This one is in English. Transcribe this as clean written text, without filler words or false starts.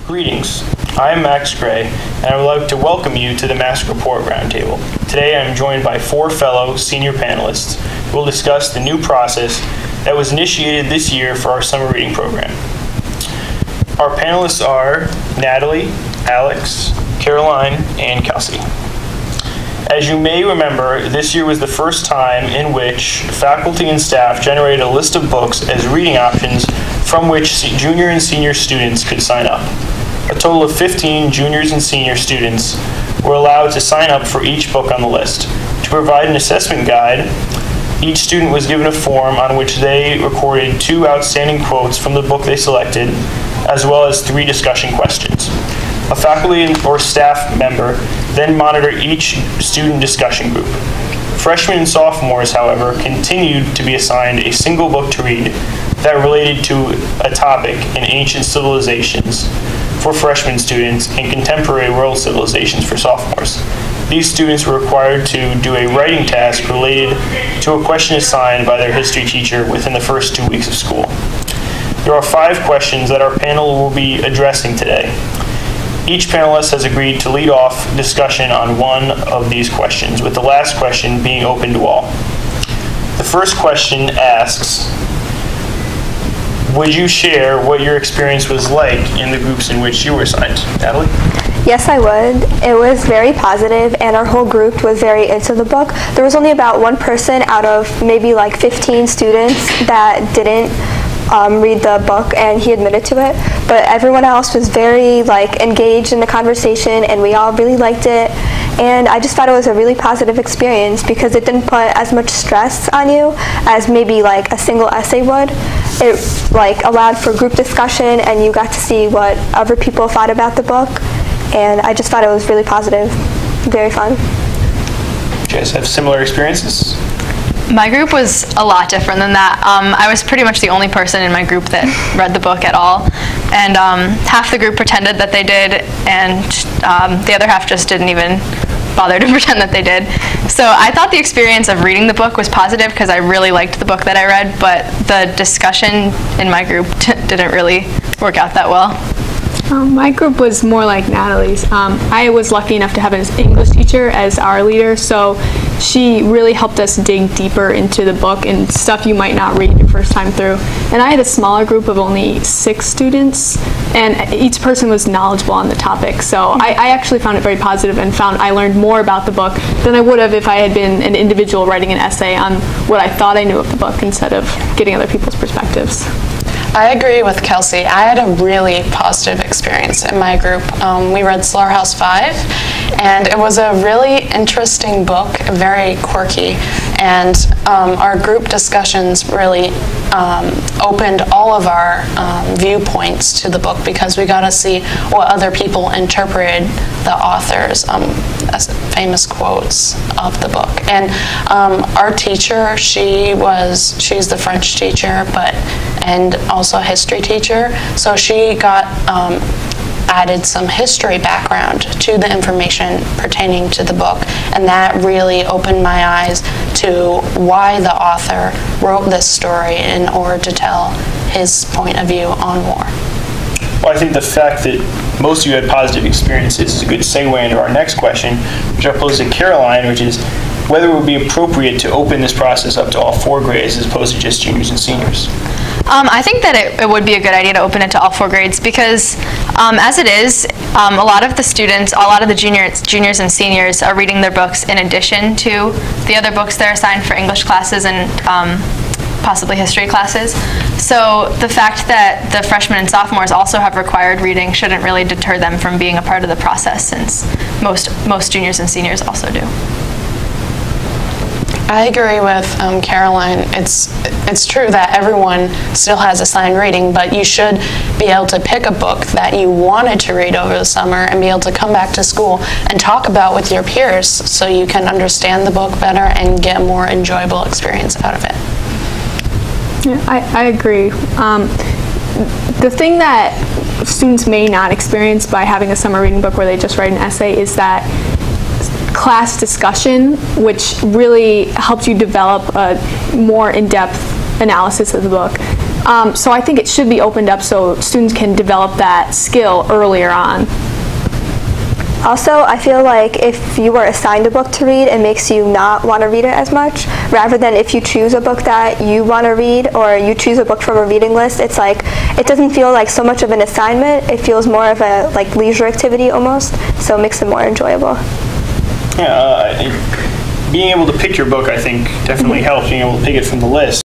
Greetings, I am Max Gray, and I would like to welcome you to the Masuk Report Roundtable. Today I am joined by 4 fellow senior panelists who will discuss the new process that was initiated this year for our summer reading program. Our panelists are Natalie, Alex, Caroline, and Kelsey. As you may remember, this year was the first time in which faculty and staff generated a list of books as reading options from which junior and senior students could sign up. A total of 15 juniors and senior students were allowed to sign up for each book on the list. To provide an assessment guide, each student was given a form on which they recorded 2 outstanding quotes from the book they selected, as well as 3 discussion questions. A faculty or staff member then monitored each student discussion group. Freshmen and sophomores, however, continued to be assigned a single book to read that related to a topic in ancient civilizations for freshman students and contemporary world civilizations for sophomores. These students were required to do a writing task related to a question assigned by their history teacher within the first 2 weeks of school. There are 5 questions that our panel will be addressing today. Each panelist has agreed to lead off discussion on one of these questions, with the last question being open to all. The first question asks, would you share what your experience was like in the groups in which you were assigned? Natalie? Yes, I would. It was very positive, and our whole group was very into the book. There was only about 1 person out of maybe like 15 students that didn't read the book, and he admitted to it. But everyone else was very engaged in the conversation, and we all really liked it. And I just thought it was a really positive experience because it didn't put as much stress on you as maybe a single essay would. It allowed for group discussion, and you got to see what other people thought about the book. And I just thought it was really positive, very fun. You guys have similar experiences? My group was a lot different than that. I was pretty much the only person in my group that read the book at all. And half the group pretended that they did, and the other half just didn't even bother to pretend that they did. So I thought the experience of reading the book was positive because I really liked the book that I read, but the discussion in my group didn't really work out that well. My group was more like Natalie's. I was lucky enough to have an English teacher as our leader, so she really helped us dig deeper into the book and stuff you might not read your first time through. And I had a smaller group of only 6 students, and each person was knowledgeable on the topic. So I actually found it very positive and found I learned more about the book than I would have if I had been an individual writing an essay on what I thought I knew of the book instead of getting other people's perspectives. I agree with Kelsey. I had a really positive experience in my group. We read Slaughterhouse 5, and it was a really interesting book, very quirky, and our group discussions really opened all of our viewpoints to the book because we got to see what other people interpreted the author's famous quotes of the book. And our teacher, she's the French teacher, and also a history teacher, so she got added some history background to the information pertaining to the book, and that really opened my eyes to why the author wrote this story in order to tell his point of view on war. Well, I think the fact that most of you had positive experiences is a good segue into our next question, which I'll pose to Caroline, which is whether it would be appropriate to open this process up to all 4 grades as opposed to just juniors and seniors. I think that it would be a good idea to open it to all 4 grades because as it is, a lot of the students, a lot of the juniors and seniors are reading their books in addition to the other books they're assigned for English classes and possibly history classes. So the fact that the freshmen and sophomores also have required reading shouldn't really deter them from being a part of the process since most juniors and seniors also do. I agree with Caroline. It's true that everyone still has assigned reading, but you should be able to pick a book that you wanted to read over the summer and be able to come back to school and talk about with your peers so you can understand the book better and get a more enjoyable experience out of it. Yeah, I agree. The thing that students may not experience by having a summer reading book where they just write an essay is that class discussion, which really helps you develop a more in-depth analysis of the book. So I think it should be opened up so students can develop that skill earlier on. Also, I feel like if you were assigned a book to read, it makes you not want to read it as much, rather than if you choose a book that you want to read or you choose a book from a reading list. It's like, it doesn't feel like so much of an assignment. It feels more of a like leisure activity almost, so it makes it more enjoyable. Yeah, being able to pick your book, I think, definitely helps, being able to pick it from the list.